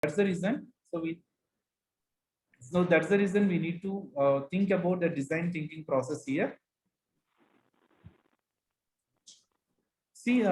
that's the reason. So that's the reason we need to think about the design thinking process here. See,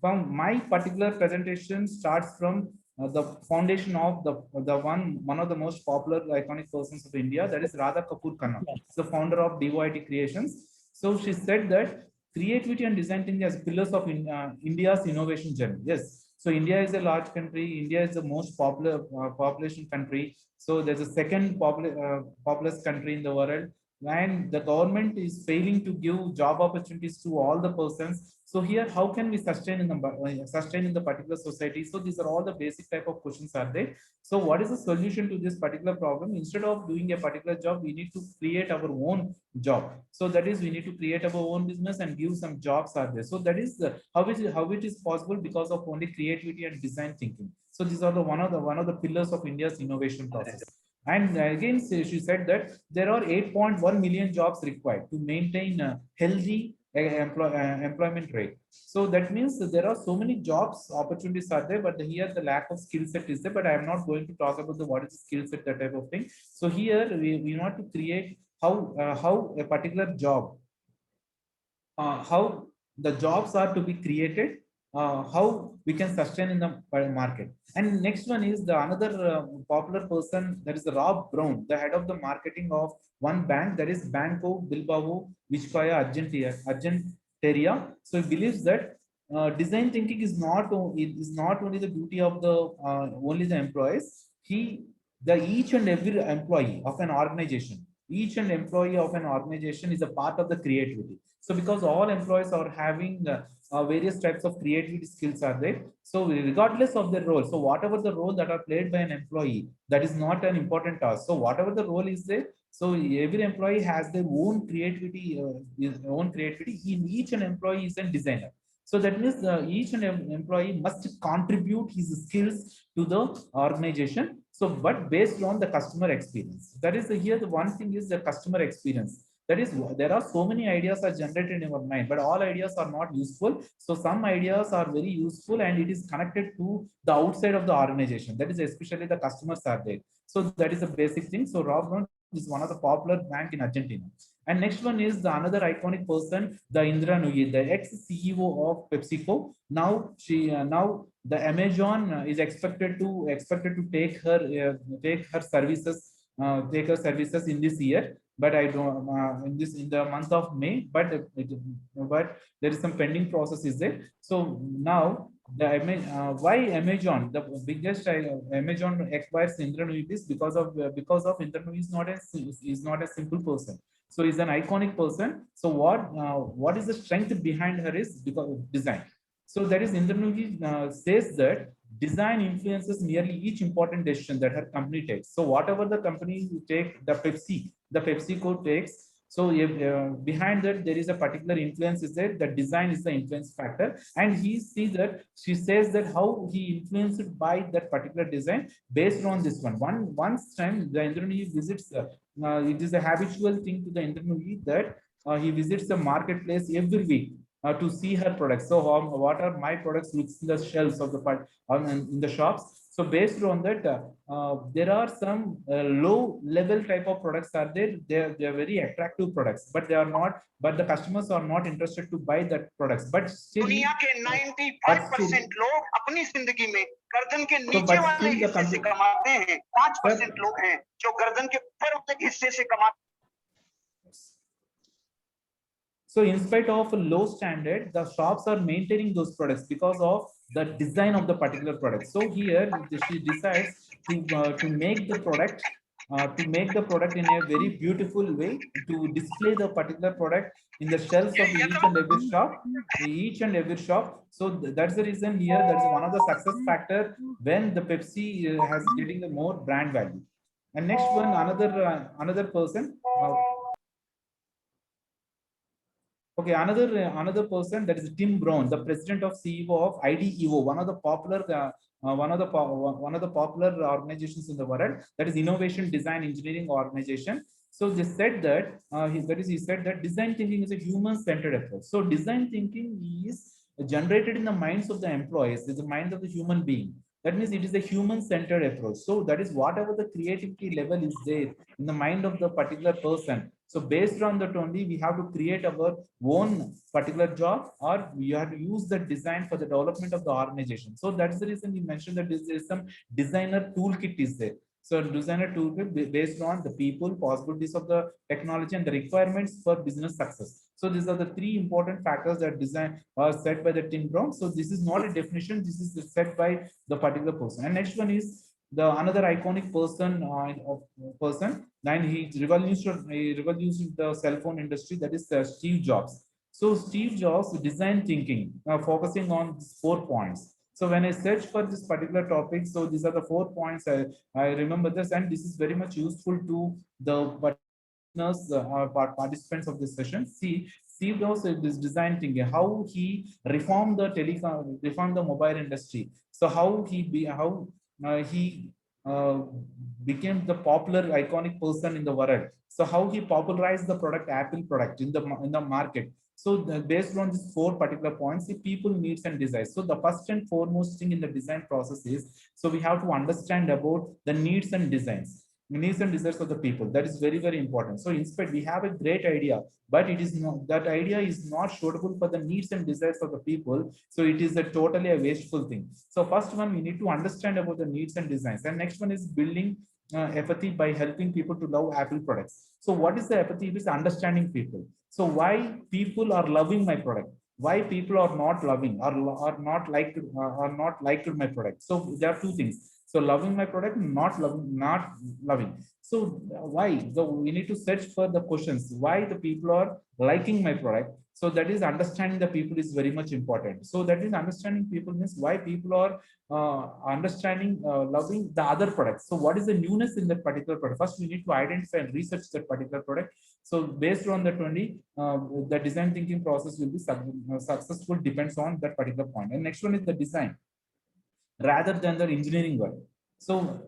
from my particular presentation starts from the foundation of the one of the most popular iconic persons of India, that is Radha Kapoor Khanna, the founder of DYT Creations. So she said that creativity and design thinking as pillars of India's innovation journey. Yes. So India is a large country. India is the most popular population country. So there's a second populous country in the world, and the government is failing to give job opportunities to all the persons. So here, how can we sustain in the particular society? So these are all the basic type of questions are there. So what is the solution to this particular problem? Instead of doing a particular job, we need to create our own job. So that is, we need to create our own business and give some jobs are there. So that is how it is possible, because of only creativity and design thinking. So these are the one of the pillars of India's innovation process. And again, she said that there are 8.1 million jobs required to maintain a healthy employment rate. So that means that there are so many jobs opportunities are there, but here the lack of skill set is there. But I am not going to talk about the what is the skill set, that type of thing. So here we want to create how a particular job, how the jobs are to be created, how we can sustain in the market. And next one is the another popular person, that is the Rob Brown, the head of the marketing of one bank, that is Banco Bilbao Vizcaya Argenteria. So he believes that design thinking is not only the duty of the only the employees. Each and every employee of an organization, each and employee of an organization is a part of the creativity. So because all employees are having various types of creativity skills are there. So regardless of the role, so whatever the role that are played by an employee, that is not an important task. So whatever the role is there, so every employee has their own creativity, In each and employee is a designer. So that means each and every employee must contribute his skills to the organization. So, but based on the customer experience, that is here the one thing is the customer experience. That is, there are so many ideas are generated in our mind, but all ideas are not useful. So some ideas are very useful and it is connected to the outside of the organization. That is especially the customers are there. So that is the basic thing. So Rob Brown is one of the popular bank in Argentina. And next one is the another iconic person, the Indra Nooyi, the ex-CEO of PepsiCo. Now the Amazon is expected to take her services in this year, but I don't in the month of May, but there is some pending process is there. So now why Amazon, the biggest Amazon acquires Indra Nooyi is because of Indra Nooyi is not a simple person. So he's an iconic person. So what is the strength behind her is because of design. So that is Indra Nooyi says that design influences nearly each important decision that her company takes. So whatever the company take, the PepsiCo takes. So behind that there is a particular influence is there. The design is the influence factor, and she says that how he influenced by that particular design based on this one. Once time the Indra Nooyi visits, it is a habitual thing to the Indra Nooyi that he visits the marketplace every week to see her products. So what are my products looks in the shelves of the part in the shops. So based on that, there are some low level type of products are there. They are very attractive products, but they are not. But the customers are not interested to buy that products. But still, दुनिया के 95% लोग अपनी जिंदगी में गर्दन के नीचे वाले हिस्से से कमाते हैं. 5% लोग हैं जो गर्दन के ऊपर वाले हिस्से से कमाते हैं. So in spite of a low standard, the shops are maintaining those products because of the design of the particular product. So here she decides to make the product in a very beautiful way, to display the particular product in the shelves of each and every shop. So that's the reason here. That's one of the success factor when the Pepsi has getting a more brand value. And next one, another person. Okay, another person, that is Tim Brown, the president of CEO of IDEO, one of the popular organizations in the world, that is Innovation Design Engineering Organization. So they said that he said that design thinking is a human-centered approach. So design thinking is generated in the minds of the employees, in the minds of the human being. That means it is a human-centered approach. So that is whatever the creativity level is there in the mind of the particular person. So based on that only, we have to create our own particular job, or we have to use the design for the development of the organization. So that's the reason we mentioned that there is some designer toolkit is there. So designer toolkit based on the people, possibilities of the technology, and the requirements for business success. So these are the three important factors that design are set by the Tim Brown. So this is not a definition. This is set by the particular person. And next one is the another iconic person. Then he revolutionized the cell phone industry. That is Steve Jobs. So Steve Jobs design thinking, focusing on these 4 points. So when I search for this particular topic, so these are the 4 points I remember this, and this is very much useful to the participants of this session. See, Steve Jobs is design thinking, how he reformed the mobile industry. So how he uh, became the popular iconic person in the world. So how he popularized the product, Apple product in the market. So based on these 4 particular points, the people needs and desires. So the first and foremost thing in the design process is, so we have to understand about the needs and desires of the people. That is very, very important. So instead, we have a great idea, but it is not, that idea is not suitable for the needs and desires of the people. So it is a totally a wasteful thing. So first one, we need to understand about the needs and designs. And next one is building empathy by helping people to love Apple products. So what is the empathy? It is understanding people. So why people are loving my product? Why people are not loving or not liked my product? So there are two things. So loving my product, not loving. So why? So we need to search for the questions. Why the people are liking my product? So that is understanding the people is very much important. So that is understanding people means why people are loving the other products. So what is the newness in that particular product? First, we need to identify and research that particular product. So based on that only, the design thinking process will be successful, depends on that particular point. And next one is the design rather than the engineering work. So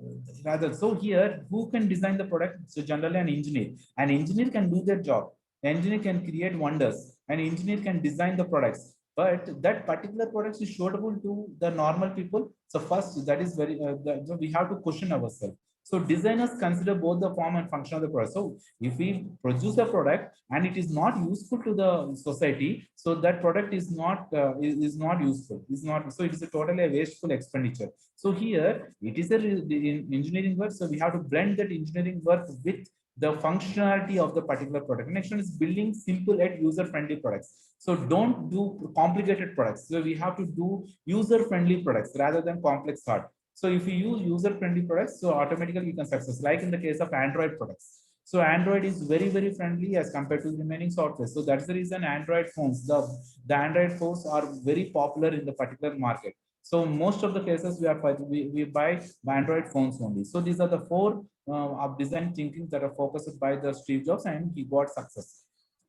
here, who can design the product? So generally an engineer. An engineer can do their job. An engineer can create wonders. An engineer can design the products. But that particular product is suitable to the normal people. So first, that is very, so we have to question ourselves. So designers consider both the form and function of the product. So if we produce a product and it is not useful to the society, so that product is not useful. Is not, so it is a totally a wasteful expenditure. So here it is the engineering work. So we have to blend that engineering work with the functionality of the particular product. Next one is building simple and user-friendly products. So don't do complicated products. So we have to do user-friendly products rather than complex art. So if you use user-friendly products, so automatically you can success. Like in the case of Android products. So Android is very, very friendly as compared to the remaining software. So that's the reason Android phones, the Android phones are very popular in the particular market. So most of the cases we buy Android phones only. So these are the 4 of design thinking that are focused by the Steve Jobs, and he got success.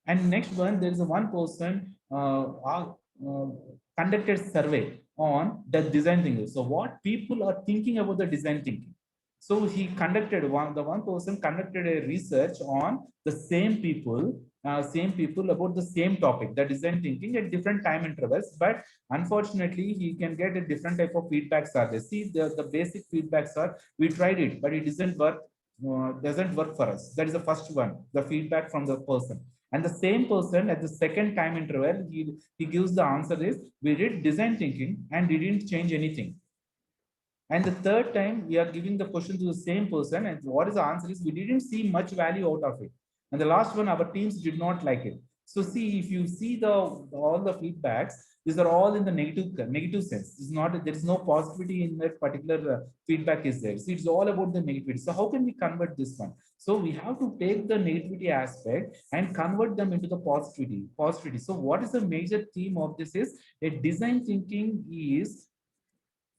And next one, there is a one person conducted survey on the design thinking. So what people are thinking about the design thinking. So he conducted the one person conducted a research on the same people about the same topic, the design thinking at different time intervals. But unfortunately, he can get a different type of feedbacks are there. See, the basic feedbacks are, we tried it, but it doesn't work for us. That is the first one, the feedback from the person. And the same person at the second time interval, he gives the answer is, we did design thinking and didn't change anything. And the third time we are giving the question to the same person, and what is the answer is, we didn't see much value out of it. And the last one, our teams did not like it. So see, if you see all the feedbacks, these are all in the negative sense. It's not, there is no positivity in that particular feedback is there. So it's all about the negativity. So how can we convert this one? So we have to take the negativity aspect and convert them into the positivity. So what is the major theme of this is, a design thinking is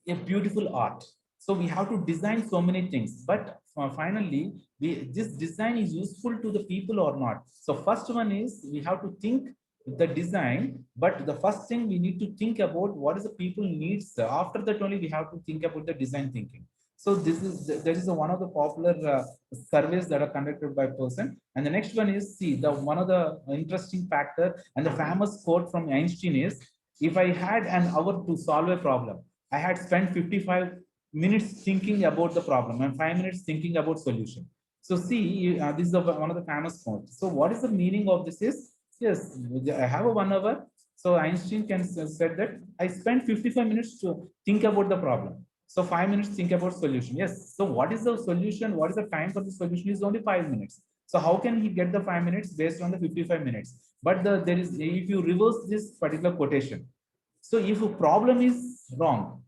a beautiful art. So we have to design so many things, but finally, this design is useful to the people or not. So first one is, we have to think the design, but the first thing we need to think about what is the people needs. After that only we have to think about the design thinking. So there is one of the popular surveys that are conducted by person. And the next one is, see, the one of the interesting factor and the famous quote from Einstein is, if I had an hour to solve a problem, I had spent 55 minutes thinking about the problem and 5 minutes thinking about solution. So see, this is one of the famous points. So what is the meaning of this is, yes, I have a 1 hour. So Einstein can said that I spent 55 minutes to think about the problem. So 5 minutes think about solution. Yes. So what is the solution? What is the time for the solution is only 5 minutes. So how can he get the 5 minutes based on the 55 minutes? But there is, if you reverse this particular quotation, so if a problem is wrong,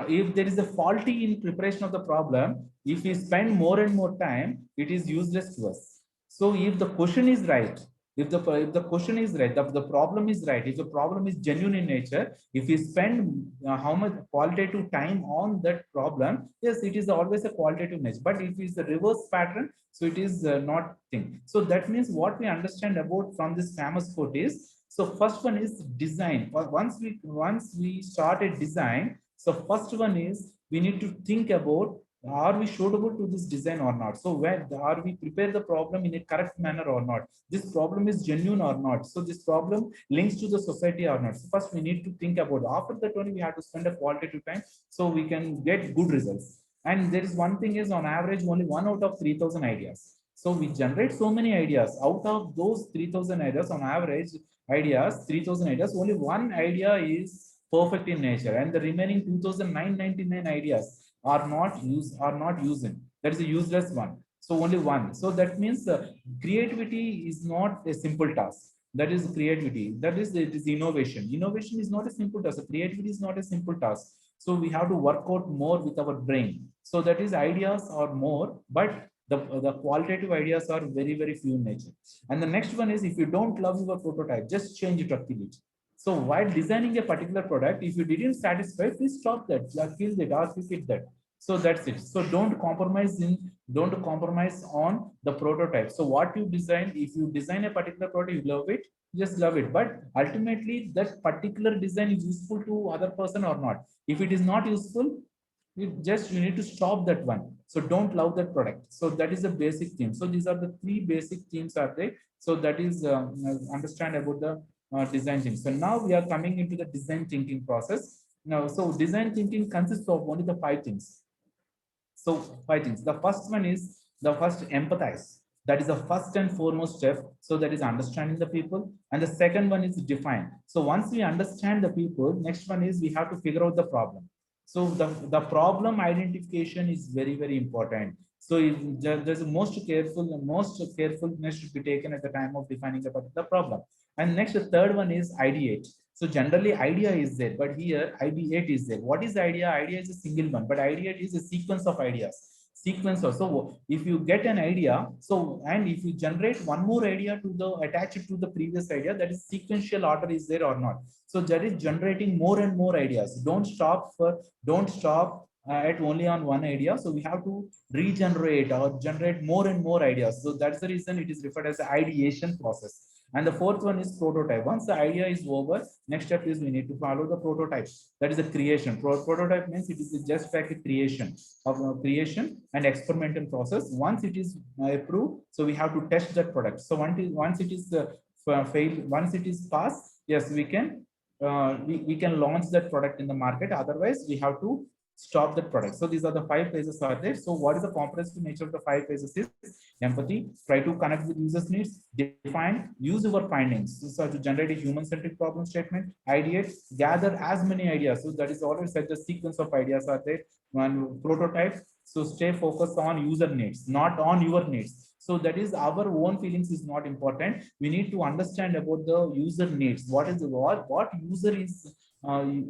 if there is a faulty in preparation of the problem, if we spend more and more time, it is useless to us. So if the question is right, if the question is right, the problem is right, if the problem is genuine in nature, if we spend how much qualitative time on that problem, yes, it is always a qualitative nature. But if it's the reverse pattern, so it is not thing. So that means what we understand about from this famous quote is, so first one is design. Once we start a design, so first one is we need to think about, are we suitable to this design or not? So where are we prepare the problem in a correct manner or not? This problem is genuine or not? So this problem links to the society or not? So first we need to think about. After that only we have to spend a qualitative time so we can get good results. And there is one thing is, on average only 1 out of 3,000 ideas. So we generate so many ideas. Out of those 3,000 ideas, on average ideas, 3,000 ideas, only one idea is perfect in nature, and the remaining 2,999 ideas are not using. That is a useless one. So only one. So that means creativity is not a simple task. That is creativity. That is, it is innovation. Innovation is not a simple task. Creativity is not a simple task. So we have to work out more with our brain. So that is, ideas are more, but the qualitative ideas are very, very few in nature. And the next one is, if you don't love your prototype, just change it or kill it. So while designing a particular product, if you didn't satisfy, please stop that, kill it or quit that. So that's it. So don't compromise on the prototype. So what you design, if you design a particular product, you love it, just love it. But ultimately, that particular design is useful to other person or not. If it is not useful, you need to stop that one. So don't love that product. So that is the basic theme. So these are the three basic themes are there. So that is understand about the design thinking. So now we are coming into the design thinking process. Now, so design thinking consists of only the 5 things. So 5 things. The first one is the first empathize. That is the first and foremost step. So that is understanding the people. And the second one is define. So once we understand the people, next one is we have to figure out the problem. So the problem identification is very, very important. So there's a most carefulness should be taken at the time of defining the particular problem. And next, the third one is ideate. So generally idea is there, but here ideate is there. What is idea? Idea is a single one, but ideate is a sequence of ideas. Sequence of, so if you get an idea, so and if you generate one more idea to the attach it to the previous idea, that is sequential order is there or not. So that is generating more and more ideas. Don't stop at only on one idea. So we have to regenerate or generate more and more ideas. So that's the reason it is referred as the ideation process. And the fourth one is prototype. Once the idea is over, next step is we need to follow the prototype. That is the creation. Prototype means it is just like a creation creation and experimental process. Once it is approved, so we have to test that product. So once it is failed, once it is passed, yes, we can launch that product in the market. Otherwise, we have to stop that product. So these are the 5 phases are there. So what is the comprehensive nature of the 5 phases is empathy, try to connect with users' needs, define, use your findings. So to generate a human-centric problem statement, ideate, gather as many ideas. So that is always such a sequence of ideas are there. One prototype. So stay focused on user needs, not on your needs. So that is our own feelings is not important. We need to understand about the user needs. What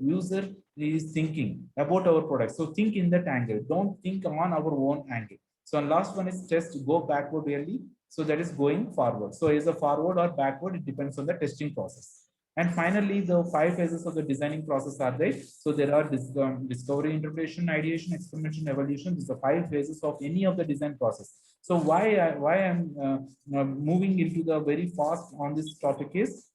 user is thinking about our product. So think in that angle. Don't think on our own angle. So last one is test, go backward really. So that is going forward. So is a forward or backward, it depends on the testing process. And finally, the 5 phases of the designing process are there. So there are discovery, interpretation, ideation, experimentation, evolution. These are 5 phases of any of the design process. So why I'm moving into the very fast on this topic is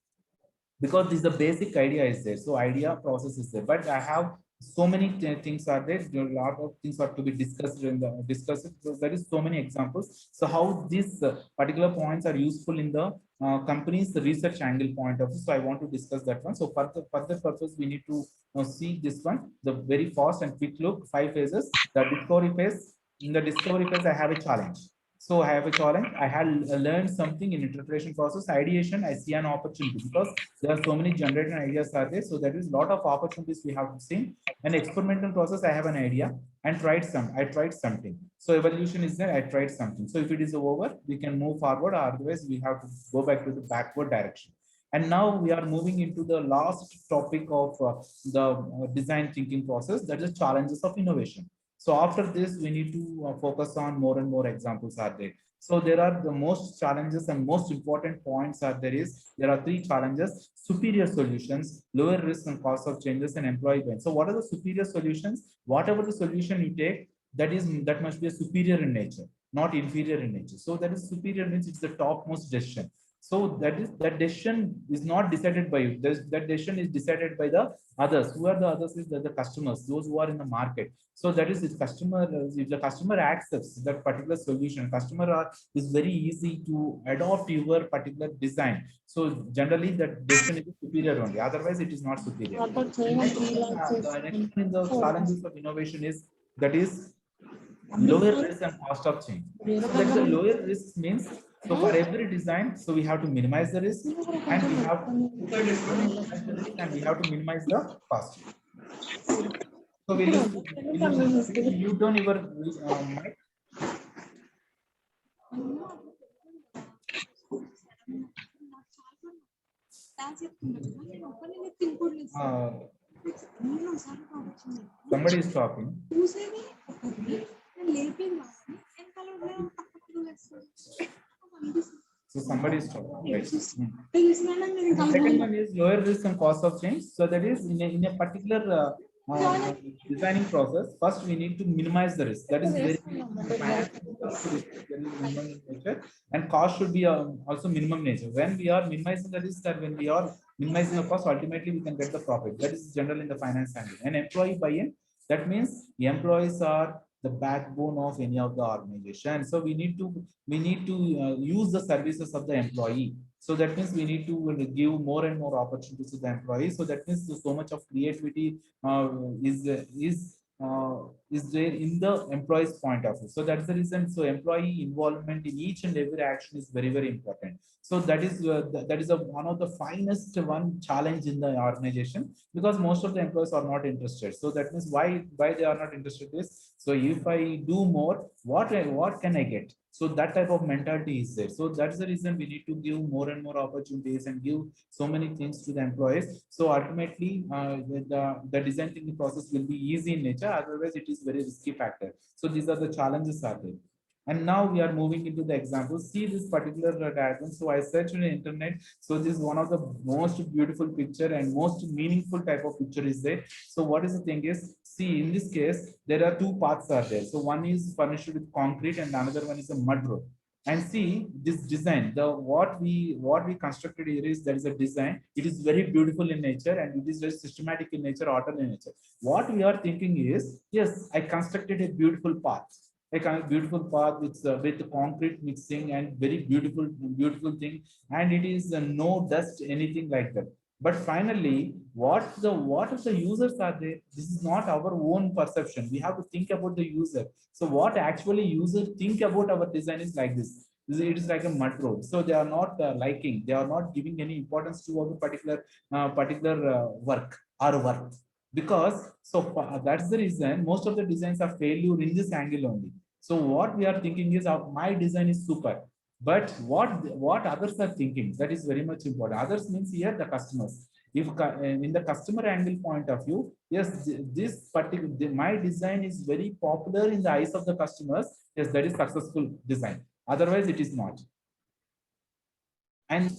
because this is the basic idea is there. So idea process is there, but I have so many things are there. There are a lot of things are to be discussed in the discussed. So there is so many examples. So how these particular points are useful in the company's research angle point of view. So I want to discuss that one. So for the further purpose, we need to see this one, the very fast and quick look, 5 phases. The discovery phase. In the discovery phase, I have a challenge. So I have a challenge. I had learned something in interpretation process. Ideation, I see an opportunity because there are so many generated ideas are there. So there is a lot of opportunities we have seen. An experimental process, I have an idea and I tried something. So evolution is there, I tried something. So if it is over, we can move forward, otherwise we have to go back to the backward direction. And now we are moving into the last topic of the design thinking process, that is challenges of innovation. So after this, we need to focus on more and more examples are there. So there are the most challenges and most important points are there are three challenges: superior solutions, lower risk and cost of changes, and employee benefits. So what are the superior solutions? Whatever the solution you take, that must be a superior in nature, not inferior in nature. So that is superior means it's the topmost decision. So that decision is not decided by you. That decision is decided by the others. Who are the others? Is the customers, those who are in the market. So that is if the customer accepts that particular solution, is very easy to adopt your particular design. So generally that decision is superior only. Otherwise, it is not superior. The next one in the challenges of innovation is lower risk and cost of change. So that's the lower risk means, so for every design, so we have to minimize the risk and we have to minimize the cost. So will you turn your mic? Somebody is talking. So somebody is talking. Right. The second one is lower risk and cost of change. So that is in a particular designing process, first we need to minimize the risk. That is very minimum in nature, and cost should be also minimum nature. When we are minimizing the risk, and when we are minimizing the cost, ultimately we can get the profit. That is general in the finance handling. And employee buy-in, that means the employees are the backbone of any of the organization. So we need to use the services of the employee. So that means we need to give more and more opportunities to the employees. So that means so much of creativity is there in the employee's point of view. So that's the reason. So employee involvement in each and every action is very, very important. So that is one of the finest one challenge in the organization, because most of the employees are not interested. So that means why they are not interested is, so if I do more, what can I get? So that type of mentality is there. So that's the reason we need to give more and more opportunities and give so many things to the employees. So ultimately, the design thinking process will be easy in nature. Otherwise, it is very risky factor. So these are the challenges are there. And now we are moving into the examples. See this particular diagram. So I searched on the internet. So this is one of the most beautiful picture and most meaningful type of picture is there. So what is the thing is, see in this case, there are two paths are there. So one is furnished with concrete and another one is a mud road. And see this design, what we constructed here is, there is a design. It is very beautiful in nature and it is very systematic in nature, order in nature. What we are thinking is, yes, I constructed a beautiful path, a kind of beautiful path with concrete mixing and very beautiful thing, and it is no dust, anything like that. But finally, what if the users are there? This is not our own perception. We have to think about the user. So what actually user think about our design is like this. It is like a mud road. So they are not liking. They are not giving any importance to our particular work or work. Because that's the reason most of the designs are failure in this angle only. So what we are thinking is, my design is super, but what others are thinking, that is very much important. Others means here the customers. If in the customer angle point of view, yes, this particular my design is very popular in the eyes of the customers. Yes, that is successful design. Otherwise, it is not. And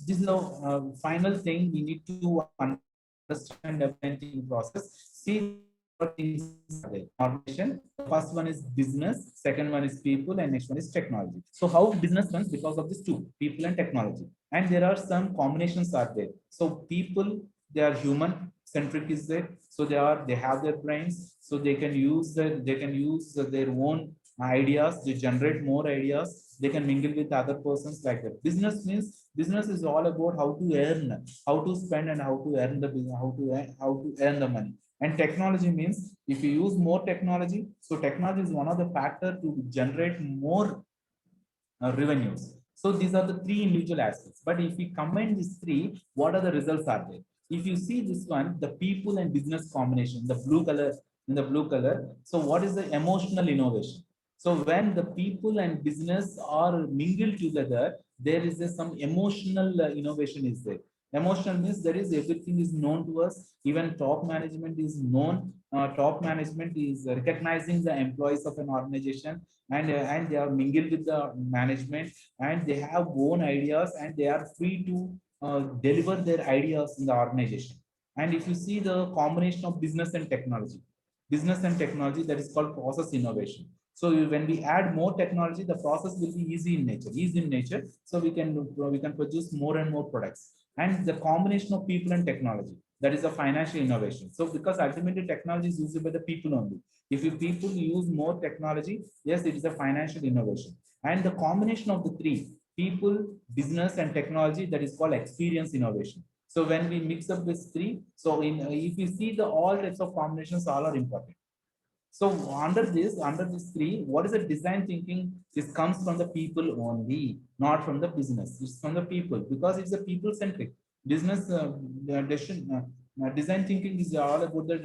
this is the final thing we need to understand the thinking process. See what things are there. Organization. The first one is business, second one is people, and next one is technology. So how business runs because of these two, people and technology. And there are some combinations are there. So people, they are human. centric is there. So they have their brains, so they can use their own ideas, they generate more ideas, they can mingle with other persons like that. Business means business is all about how to earn, how to spend, and how to earn the business, how to earn the money. And technology means if you use more technology, so technology is one of the factor to generate more revenues. So these are the three individual aspects. But if we combine these three, what are the results are there? If you see this one, the people and business combination, the blue color, in the blue color. So what is the emotional innovation? So when the people and business are mingled together, there is some emotional innovation is there. Emotional means there is everything is known to us. Even top management is known. Top management is recognizing the employees of an organization, and they are mingled with the management, and they have own ideas, and they are free to deliver their ideas in the organization. And if you see the combination of business and technology, that is called process innovation. So when we add more technology, the process will be easy in nature. So we can produce more and more products. And the combination of people and technology, that is a financial innovation. So because ultimately technology is used by the people only. If you people use more technology, yes, it is a financial innovation. And the combination of the three, people, business, and technology, that is called experience innovation. So when we mix up these three, so if you see the all types of combinations, all are important. So under this three, what is the design thinking? This comes from the people only, not from the business. It's from the people because it's a people centric business. Design thinking is all about the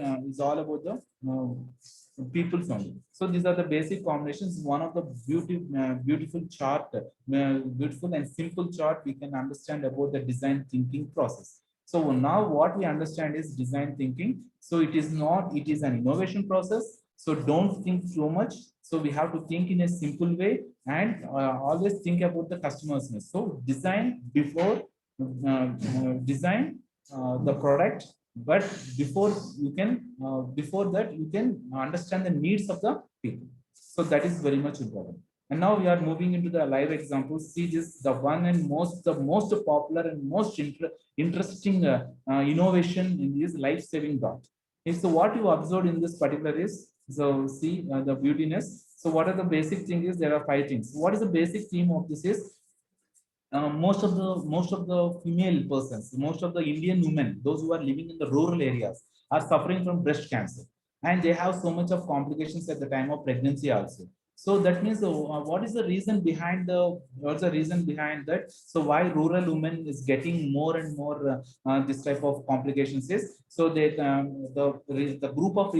people's only. So these are the basic combinations. One of the beautiful and simple chart we can understand about the design thinking process. So now what we understand is design thinking. So it is an innovation process. So don't think too much. So we have to think in a simple way, and always think about the customer's needs. So design the product, but before that you can understand the needs of the people. So that is very much important. And now we are moving into the live examples. See this, the most popular and most interesting innovation in this life-saving dot. And so what you observed in this particular is, so see the beautiness. So what are the basic thing is, there are five things. What is the basic theme of this is, most of the female persons, most of the Indian women, those who are living in the rural areas, are suffering from breast cancer, and they have so much of complications at the time of pregnancy also. So that means, what is the reason behind what's the reason behind that? So why rural women is getting more and more this type of complications is, so the group of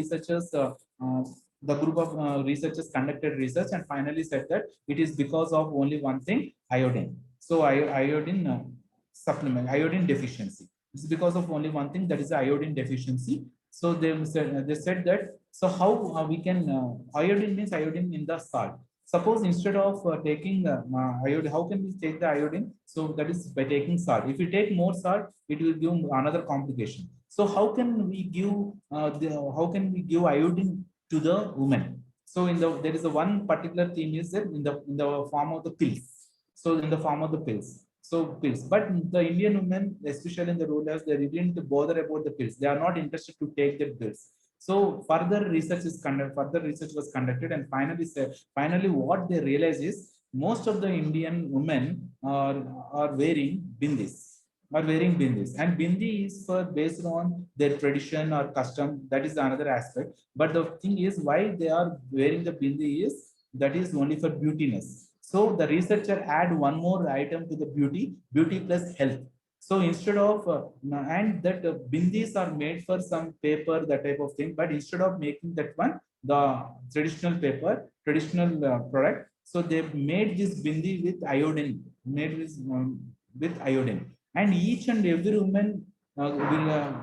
researchers conducted research and finally said that it is because of only one thing, iodine. So iodine supplement, iodine deficiency. It's because of only one thing, that is iodine deficiency. So they said that, so how we can iodine means iodine in the salt. Suppose instead of taking iodine, how can we take the iodine? So that is by taking salt. If you take more salt, it will give another complication. So how can we give iodine to the woman? So there is a one particular theme is that in the form of the pills. So in the form of the pills. So pills, but the Indian women, especially in the rural areas, they didn't bother about the pills. They are not interested to take the pills. So further research was conducted, and finally what they realize is, most of the Indian women are wearing bindis, and bindi is based on their tradition or custom. That is another aspect. But the thing is, why they are wearing the bindi is, that is only for beautiness. So the researcher add one more item to the beauty plus health. So instead of and that bindis are made for some paper, that type of thing. But instead of making that one, the traditional paper, traditional product, so they made this bindi with iodine, with iodine. And each and every woman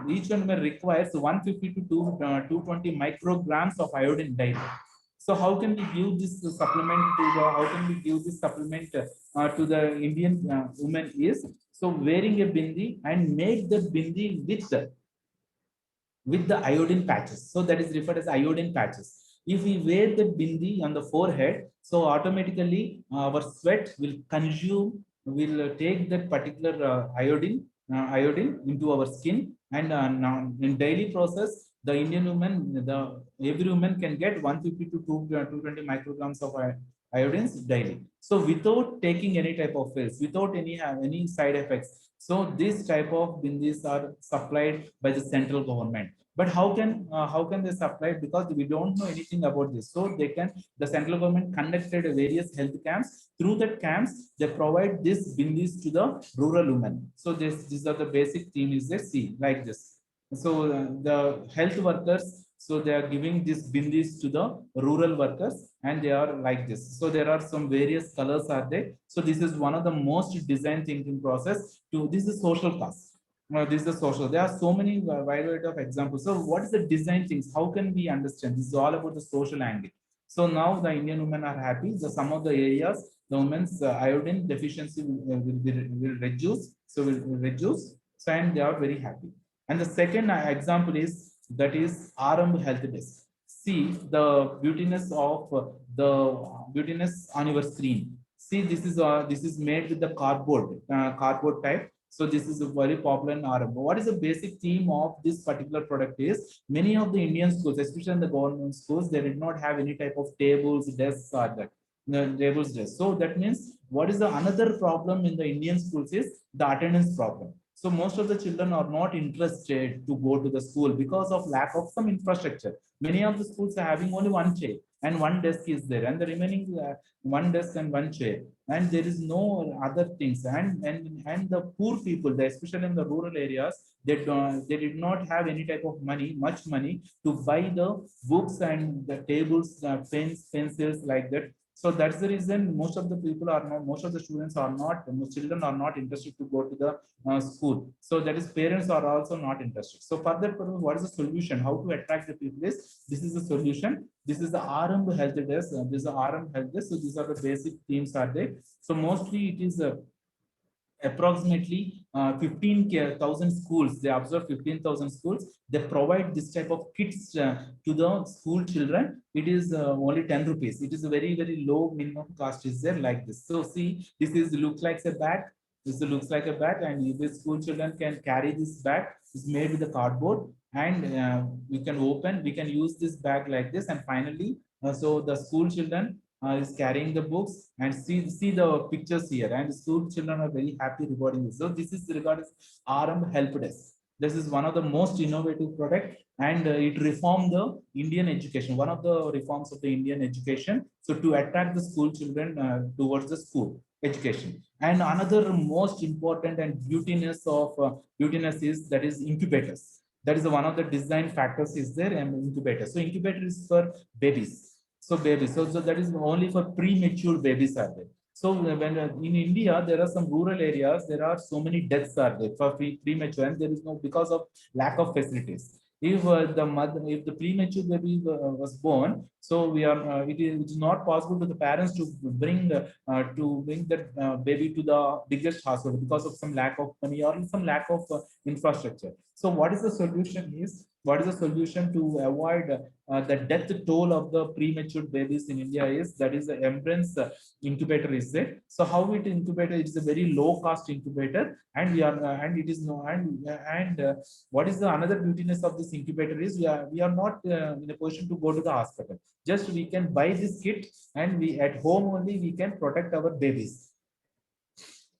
each one requires 150 to 220 micrograms of iodine daily. So how can we give this supplement to the Indian women is, so wearing a bindi and make the bindi with the iodine patches. So that is referred as iodine patches. If we wear the bindi on the forehead, so automatically our sweat will take that particular iodine into our skin, And now in daily process, the Indian woman, every woman can get 150 to 220 micrograms of iodines daily. So without taking any type of pills, without any side effects. So this type of bindis are supplied by the central government. But how can they supply? Because we don't know anything about this. So they can, the central government conducted various health camps. Through that camps, they provide this bindis to the rural women. So these are the basic theme is they see like this. So the health workers, so they are giving these bindis to the rural workers, and they are like this. So there are some various colors are there. So this is one of the most design thinking process to this is social cause. This is the social. There are so many wide variety of examples. So what is the design things? How can we understand? This is all about the social angle. So now the Indian women are happy. The some of the areas, the women's iodine deficiency will reduce. So will reduce. So and they are very happy. And the second example is that is Aram Health Desk. See the beautiness of the beautiness on your screen. See this is made with the cardboard type. So this is a very popular in Aram. What is the basic theme of this particular product is many of the Indian schools, especially in the government schools, they did not have any type of tables, desks or that. The tables, desks. So that means what is the another problem in the Indian schools is the attendance problem. So most of the children are not interested to go to the school because of lack of some infrastructure. Many of the schools are having only one chair and one desk is there, and the remaining one desk and one chair, and there is no other things. And the poor people, especially in the rural areas, they did not have any type of money, much money to buy the books and the tables, pens, pencils like that. So that's the reason most of the people are not, most of the students are not, most children are not interested to go to the school. So that is parents are also not interested. So further, what is the solution? How to attract the people is, this is the solution. This is the RM Health Desk. This is the RM Health Desk. So these are the basic themes are there. So mostly it is approximately 15,000 schools. They observe 15,000 schools. They provide this type of kits to the school children. It is only 10 rupees. It is a very, very low minimum cost is there like this. So see, this is looks like a bag. This looks like a bag, and the school children can carry this bag. It's made with the cardboard, and we can open, we can use this bag like this. And finally, so the school children is carrying the books, and see the pictures here, and the school children are very happy regarding this. So this is regarded as RM Help Desk. This is one of the most innovative product, and it reformed the Indian education, one of the reforms of the Indian education. So to attract the school children towards the school education. And another most important and beautiness is that is incubators. That is one of the design factors is there, and incubator. So incubator is for babies. So babies, so that is only for premature babies are there. So when in India, there are some rural areas, there are so many deaths are there for premature, and there is no, because of lack of facilities. If the mother, if the premature baby was born, so it is not possible to the parents to bring that baby to the biggest hospital because of some lack of money or some lack of infrastructure. So what is the solution is, what is the solution to avoid the death toll of the premature babies in India is, that is the Embrace incubator is there. So how it incubator, it is a very low cost incubator, and we are and it is no and what is the another beautiness of this incubator is, we are not in a position to go to the hospital. Just we can buy this kit, and we at home only we can protect our babies.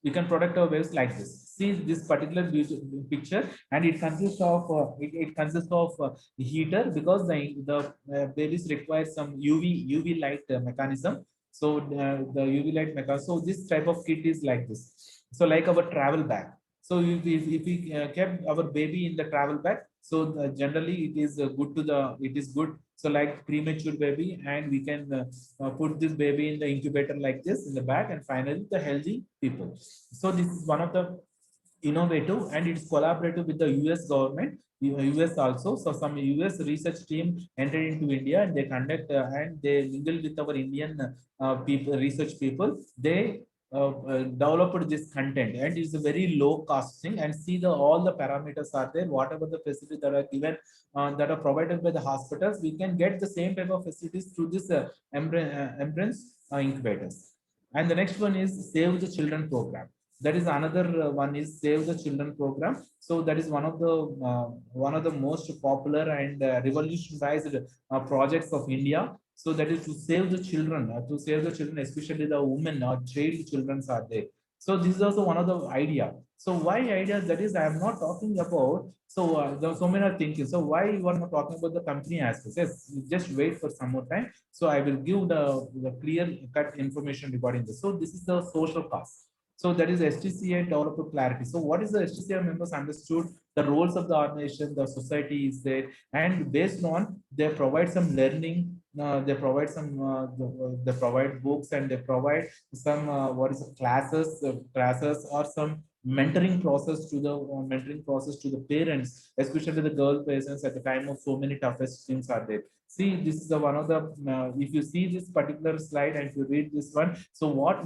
We can protect our babies like this. See this particular picture, and it consists of it consists of heater, because the babies require some UV light mechanism. So the UV light mechanism. So this type of kit is like this. So like our travel bag. So if we kept our baby in the travel bag, so generally it is good to the, it is good. So like premature baby, and we can put this baby in the incubator like this in the bag, and finally the healthy people. So this is one of the innovative, and it's collaborative with the US government, US also. So some US research team entered into India, and they conduct and they mingle with our Indian people, research people. They developed this content, and it's a very low cost thing. And see the all the parameters are there, whatever the facilities that are given that are provided by the hospitals, we can get the same type of facilities through this Embrace incubators. And the next one is Save the Children program. That is another one is Save the Children program. So that is one of the most popular and revolutionized projects of India. So that is to save the children, especially the women or child children are there. So this is also one of the idea. So why idea? That is, I am not talking about. So there are so many are thinking. So why you are not talking about the company aspects? Yes, just wait for some more time. So I will give the clear cut information regarding this. So this is the social cost. So that is STCA developed clarity. So what is the STCA members understood the roles of the organization, the society is there, and based on they provide some learning, they provide books and they provide some what is it, classes or some mentoring process to the parents, especially the girl patients at the time of so many toughest things are there. See, this is the one of the if you see this particular slide and if you read this one, so what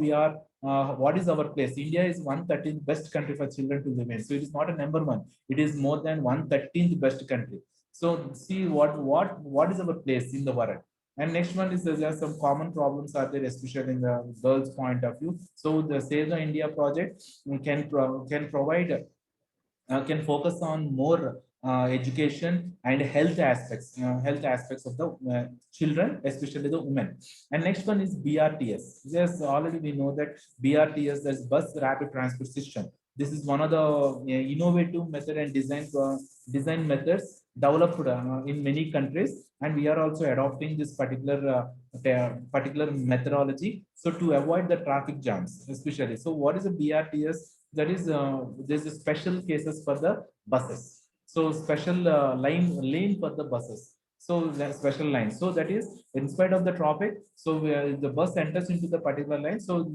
is our place? India is 113th best country for children to live in. So it is not a number one. It is more than 113th best country. So see what is our place in the world. And next one is there are some common problems are there, especially in the girls' point of view. So the Save the India project can provide can focus on more education and health aspects of the children, especially the women. And next one is BRTS. Yes, already we know that BRTS, that's bus rapid transport system. This is one of the innovative method and design methods developed in many countries, and we are also adopting this particular methodology. So to avoid the traffic jams, especially. So what is a BRTS? That is there's a special cases for the buses, so special lane for the buses, so that special line, so that is in spite of the traffic, so the bus enters into the particular line, so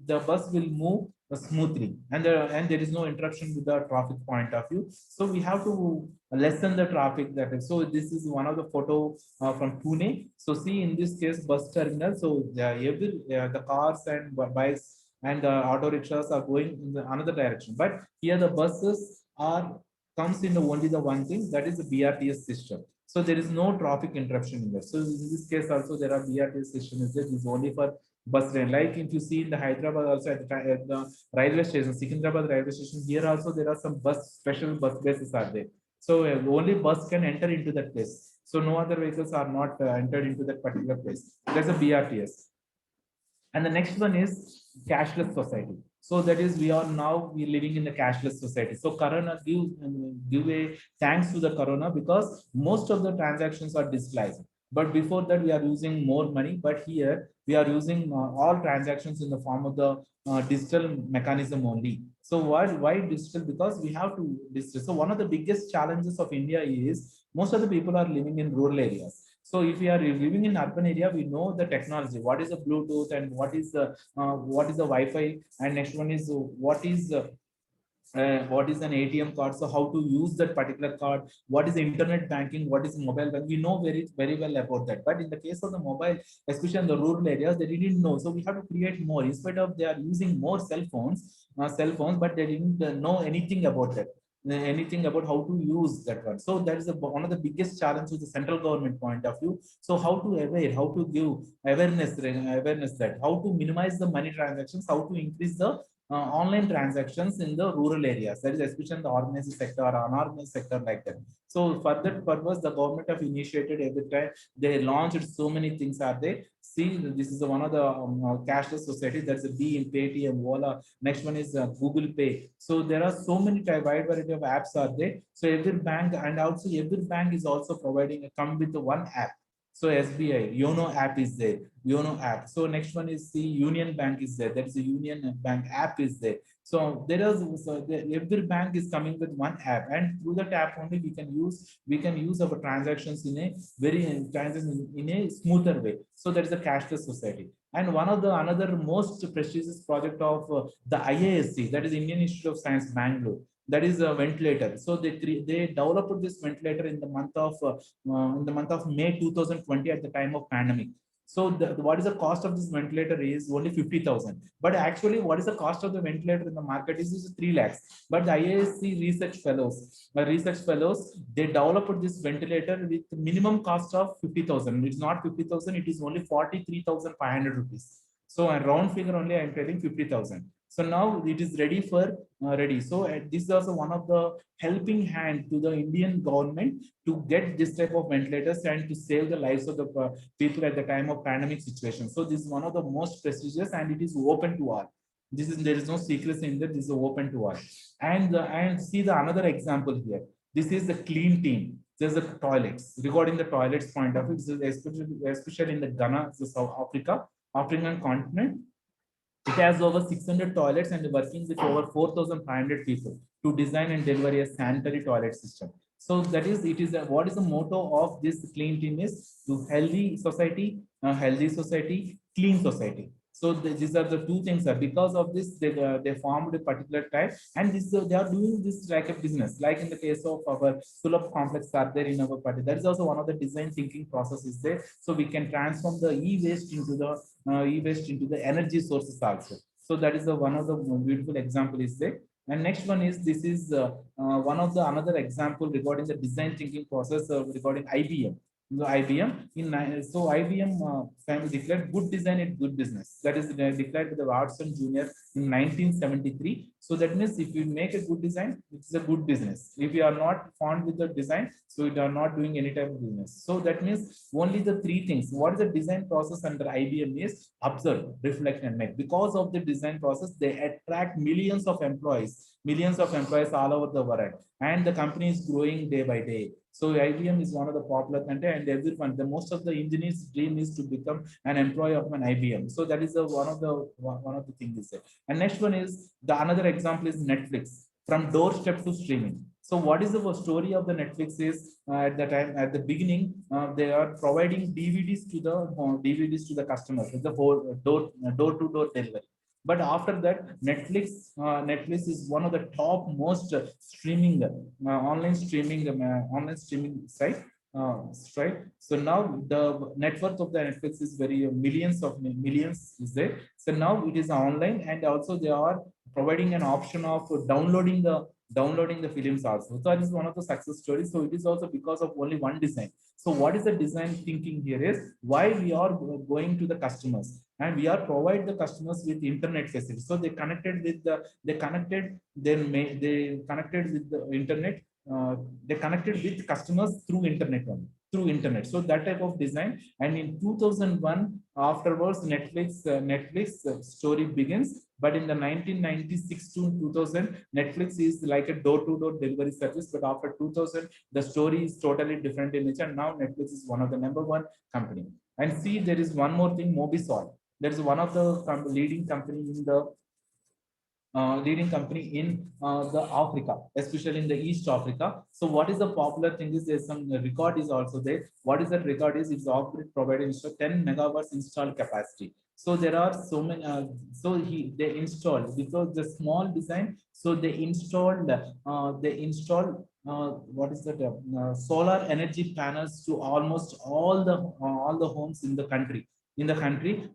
the bus will move smoothly, and there is no interruption with the traffic point of view. So we have to lessen the traffic that is. So this is one of the photo from Pune. So see, in this case bus terminal, so the cars and bikes and the auto rickshaws are going in the another direction. But here the buses are comes in only the one thing, that is the BRTS system. So there is no traffic interruption in there. So in this case also there are BRTS system is there. This is only for bus train. Like if you see in the Hyderabad also at the railway station, Secunderabad railway station, here also there are some special bus bases are there. So only bus can enter into that place. So no other vehicles are not entered into that particular place. There's a BRTS. And the next one is cashless society. So that is we living in the cashless society. So Corona give a thanks to the Corona, because most of the transactions are digitalized. But before that we are using more money. But here we are using all transactions in the form of the digital mechanism only. So why digital? Because we have to digital. So one of the biggest challenges of India is most of the people are living in rural areas. So if we are living in urban area, we know the technology. What is the Bluetooth and what is the Wi-Fi? And next one is what is an ATM card? So how to use that particular card? What is the internet banking? What is mobile banking? We know very well about that. But in the case of the mobile, especially in the rural areas, they didn't know. So we have to create more. Instead of they are using more cell phones, but they didn't know anything about that, anything about how to use that one. So that is one of the biggest challenges the central government point of view. So how to how to give awareness that how to minimize the money transactions, how to increase the online transactions in the rural areas, that is especially in the organized sector or unorganized sector like that. So for that purpose, the government have initiated every time they launched so many things are there. See, this is one of the cashless society. That's a B in Paytm, Ola. Next one is Google Pay. So there are so many wide variety of apps are there. So every bank and also every bank is also providing come with one app. So SBI, Yono app is there. Yono app. So next one is the Union Bank is there. That is the Union Bank app is there. So every bank is coming with one app, and through that app only we can use our transactions in a in a smoother way. So that is a cashless society. And one of the another most prestigious project of the IISc, that is Indian Institute of Science, Bangalore. That is a ventilator. So they developed this ventilator in the month of May 2020 at the time of pandemic. So what is the cost of this ventilator is only 50,000. But actually, what is the cost of the ventilator in the market is 3 lakhs. But the IISc research fellows, they developed this ventilator with minimum cost of 50,000. It's not 50,000. It is only 43,500 rupees. So a round figure only I'm telling 50,000. So now it is ready for ready. So this is also one of the helping hand to the Indian government to get this type of ventilators and to save the lives of the people at the time of pandemic situation. So this is one of the most prestigious, and it is open to all. This is, there is no secrecy in that. This is open to all. And see the another example here. This is the clean team. There's the toilets. Regarding the toilets point of view, especially in the Ghana, the South Africa, African continent, it has over 600 toilets and working with over 4,500 people to design and deliver a sanitary toilet system. So that is, it is what is the motto of this clean team is to healthy society, clean society. So these are the two things. Because of this, they formed a particular type, and this they are doing this like a business. Like in the case of our Sulabh complex are there in our party. That is also one of the design thinking process is there. So we can transform the e-waste into the energy sources also. So that is the one of the beautiful example is there. And next one is this is one of the another example regarding the design thinking process regarding IBM. So IBM so IBM family declared good design and good business. That is declared by the Watson Jr. in 1973. So that means if you make a good design, it's a good business. If you are not fond with the design, so you are not doing any type of business. So that means only the three things. What is the design process under IBM is observe, reflect, and make. Because of the design process, they attract millions of employees all over the world, and the company is growing day by day. So IBM is one of the popular country, and everyone, the most of the engineers' dream is to become an employee of an IBM. So that is one of the things there. And next one is the another example is Netflix, from doorstep to streaming. So what is the story of the Netflix is at the time at the beginning they are providing DVDs to the customers with the whole door to door delivery. But after that, Netflix is one of the top most streaming online streaming site. Right. So now the net worth of the Netflix is very millions is there. So now it is online, and also they are providing an option of downloading the films also. So that is one of the success stories. So it is also because of only one design. So what is the design thinking here is why we are going to the customers, and we are provide the customers with internet facilities. So they connected with the internet. They connected with customers through internet only, through internet. So that type of design. And in 2001, afterwards, Netflix story begins. But in the 1996 to 2000, Netflix is like a door-to-door delivery service. But after 2000, the story is totally different in nature. Now Netflix is one of the #1 company. And see, there is one more thing, Mobisol. There is one of the leading company in the Africa, especially in the East Africa. So what is the popular thing is there's some record is also there. What is that record is it's provided 10 megawatts installed capacity. So there are so many. They installed because the small design. So they installed what is that solar energy panels to almost all the homes in the country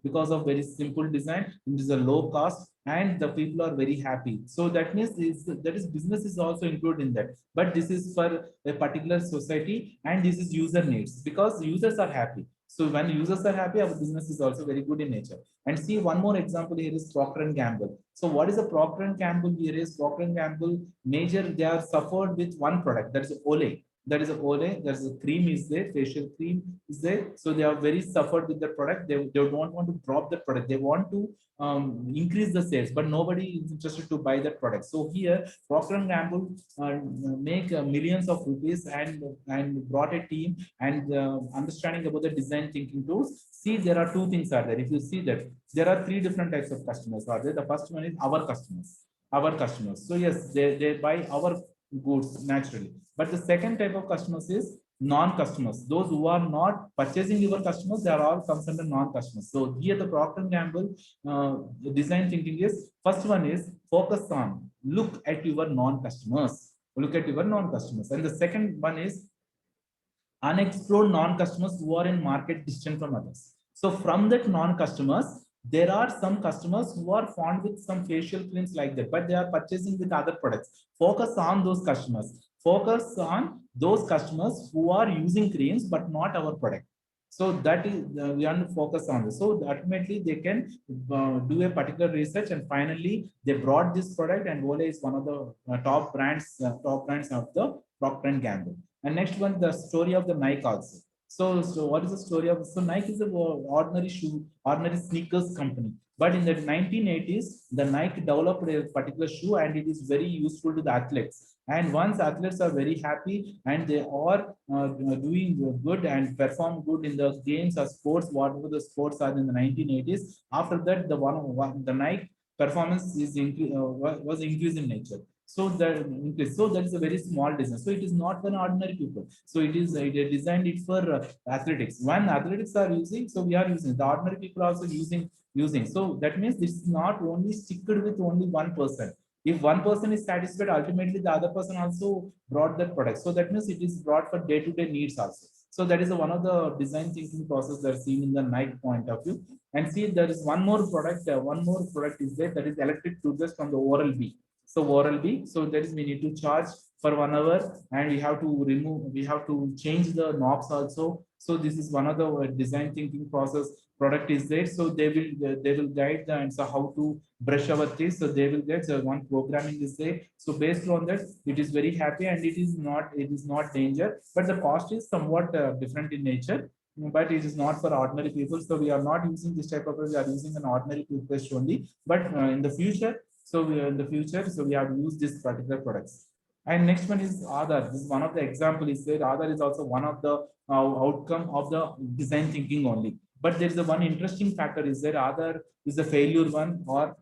because of very simple design. It is a low cost, and the people are very happy. So that means business is also included in that. But this is for a particular society, and this is user needs because users are happy. So when users are happy, our business is also very good in nature. And see, one more example here is Procter and Gamble. So what is the Procter and Gamble here is Procter and Gamble major, they are suffered with one product, that is Olay. That is a Olay, there's a cream is there, facial cream is there. So they are very suffered with the product. They don't want to drop the product. They want to increase the sales, but nobody is interested to buy that product. So here, Procter and Gamble make millions of rupees and brought a team and understanding about the design thinking tools. See, there are two things are there. If you see that there are three different types of customers are there. The first one is our customers. Our customers. So yes, they buy our goods naturally. But the second type of customers is non-customers. Those who are not purchasing your customers, they are all comes under non-customers. So here the Procter & Gamble design thinking is, first one is focus on, look at your non-customers. Look at your non-customers. And the second one is unexplored non-customers who are in market distant from others. So from that non-customers, there are some customers who are fond with some facial creams like that, but they are purchasing with other products. Focus on those customers. Focus on those customers who are using creams, but not our product. So that is we have to focus on this. So ultimately they can do a particular research, and finally they brought this product, and Ole is one of the top brands of the Procter and Gamble. And next one, the story of the Nike also. So what is the story of, so Nike is a ordinary shoe, ordinary sneakers company. But in the 1980s, the Nike developed a particular shoe, and it is very useful to the athletes. And once athletes are very happy and they are doing good and perform good in the games or sports, whatever the sports are in the 1980s, after that, the Nike performance was increased in nature. So that is a very small business. So it is not an ordinary people. So it is designed it for athletics. When athletics are using, so we are using, the ordinary people also using. So that means this is not only sticked with only one person. If one person is satisfied, ultimately the other person also brought that product. So that means it is brought for day-to-day needs also. So that is one of the design thinking process that are seen in the Nike point of view. And see, there is one more product is there, that is electric toothbrush from the Oral-B. So Oral-B, so that is we need to charge for 1 hour, and we have to change the knobs also. So this is one of the design thinking process product is there. So they will guide the answer how to brush our teeth. So they will get one programming is there. So based on that, it is very happy, and it is not danger, but the cost is somewhat different in nature. But it is not for ordinary people. So we are not using this type of, we are using an ordinary toothpaste only. But in the future, so we have to use this particular products. And next one is Aadhaar. This is one of the example is there. Aadhaar is also one of the outcome of the design thinking only. But there is a one interesting factor is there. Aadhaar is a failure one, or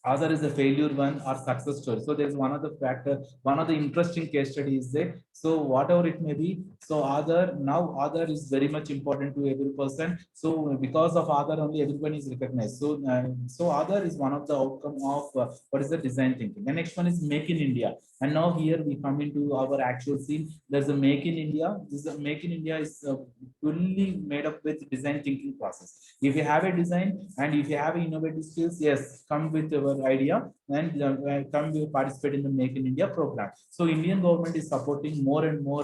Aadhaar is a failure one or success story. So there's one of the factor, one of the interesting case studies there. So whatever it may be, so Aadhaar is very much important to every person. So because of Aadhaar only everyone is recognized. So Aadhaar is one of the outcome of what is the design thinking. The next one is Make in India. And now here we come into our actual scene. There's a Make in India. Make in India is fully made up with design thinking process. If you have a design and if you have innovative skills, yes, come with your idea and come participate in the Make in India program. So Indian government is supporting more and more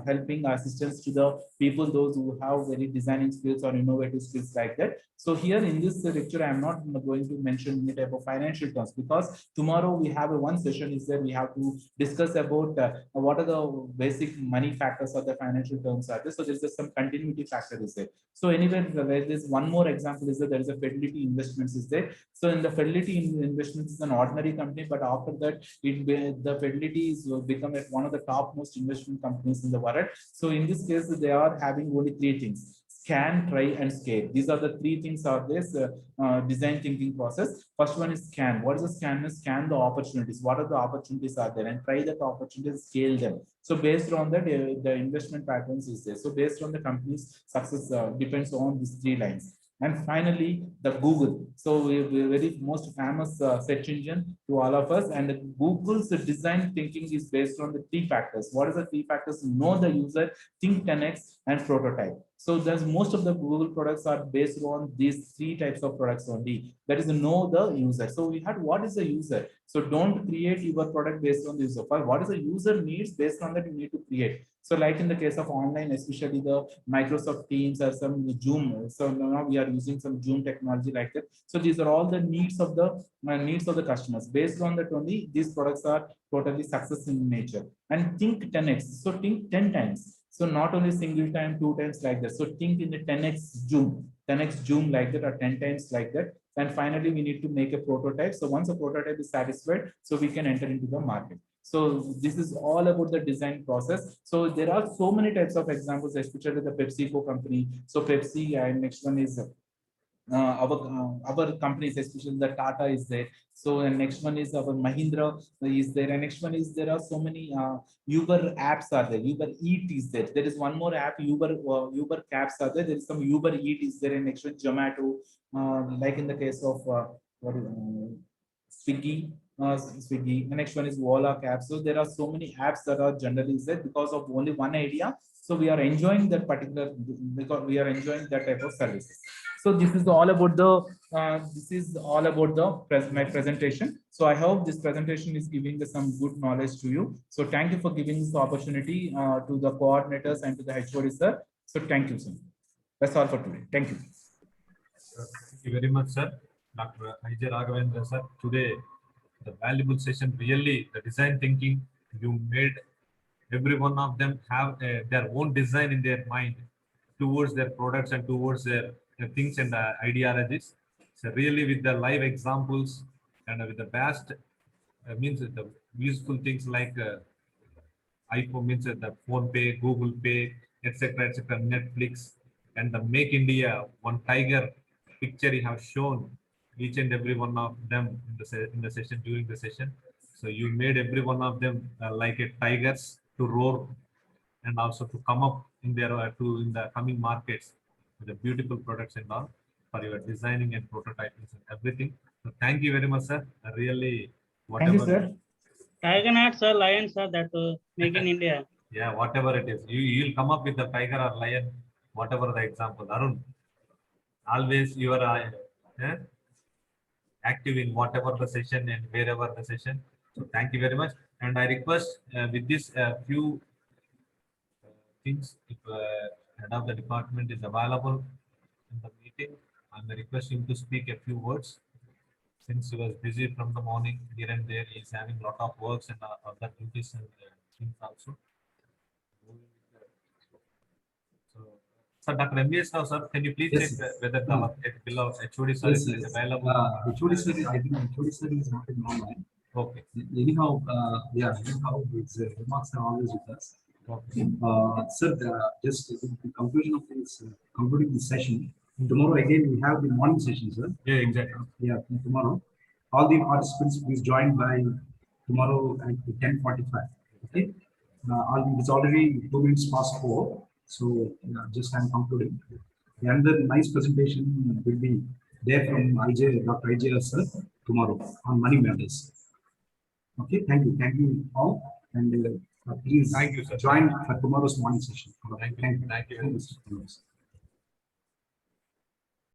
helping assistance to the people, those who have very designing skills or innovative skills like that. So here in this lecture, I am not going to mention any type of financial terms, because tomorrow we have one session is there. We have to discuss about what are the basic money factors or the financial terms are there. So there's some continuity factor is there. So anyway, where there's one more example is that there is a Fidelity Investments is there. So in the Fidelity Investments is an ordinary company, but after that, the Fidelity is become one of the top most investment companies in the world. So in this case, they are having only three things: scan, try, and scale. These are the three things of this design thinking process. First one is scan. What is a scan? Scan the opportunities. What are the opportunities are there, and try that opportunities, scale them. So based on that, the investment patterns is there. So based on the company's success depends on these three lines. And finally, the Google. So we very most famous search engine to all of us. And Google's design thinking is based on the three factors. What is the three factors? Know the user, think 10x, and prototype. So there's most of the Google products are based on these three types of products only. That is know the user. So we had what is the user. So don't create your product based on the user. What is the user needs, based on that you need to create. So like in the case of online, especially the Microsoft Teams or some Zoom. So now we are using some Zoom technology like that. So these are all the needs of the customers. Based on that only, these products are totally success in nature. And think 10x. So think 10 times. So not only single time, 2 times like that. So think in the 10x zoom like that, or 10 times like that. And finally, we need to make a prototype. So once a prototype is satisfied, so we can enter into the market. So this is all about the design process. So there are so many types of examples, especially the PepsiCo company. So Pepsi, and next one is our companies, especially the Tata is there. So and next one is our Mahindra is there, and next one is there are so many Uber apps are there. Uber Eat is there. There is one more app, Uber Cabs are there. There is some Uber Eat is there, and next one Zomato, like in the case of what is Swiggy. Swiggy. The next one is Vola Cab. So there are so many apps that are generally there because of only one idea. So we are enjoying that particular, because we are enjoying that type of services. So this is all about the my presentation. So I hope this presentation is giving some good knowledge to you. So thank you for giving this opportunity to the coordinators and to the HOD sir. So thank you, sir. That's all for today. Thank you. Thank you very much, sir. Dr. I.J. Raghavendra, sir. Today, the valuable session, really, the design thinking, you made every one of them have their own design in their mind towards their products and towards their things and ideologies. So really with the live examples and with the vast means the useful things like iPhone means the Phone Pay, Google Pay, etc., etc., Netflix, and the Make India one tiger picture you have shown each and every one of them in the session during the session. So you made every one of them like a tigers to roar and also to come up in their in the coming markets with the beautiful products and all for your designing and prototyping and everything. So thank you very much, sir. Really, whatever. Thank you, sir. Tiger not sir, lion sir, that make in India. Yeah, whatever it is, you'll come up with the tiger or lion, whatever the example. Arun, always you are active in whatever the session and wherever the session. So thank you very much. And I request with this few things, if head of the department is available in the meeting, I may request him to speak a few words. Since he was busy from the morning here and there, he is having a lot of works and other duties and things also. So, Dr. M.B.S. now, sir, can you please Yes, check whether the bill of HOD sir Yes, is available? HOD sir, I think HOD sir is not in online. Okay. Anyhow, yeah, anyhow, his remarks are always with us. Okay. Sir, just the conclusion of this, concluding this session, tomorrow again we have the morning session, sir. Yeah, exactly. Yeah, tomorrow. All the participants please join by tomorrow at 10:45. Okay. It's already 2 minutes past 4. So just I'm concluding. Another nice presentation will be there from Dr. I.J. sir tomorrow on money matters. Okay, thank you all, and please Thank you, sir. join for tomorrow's morning session. Thank you. Thank you very much.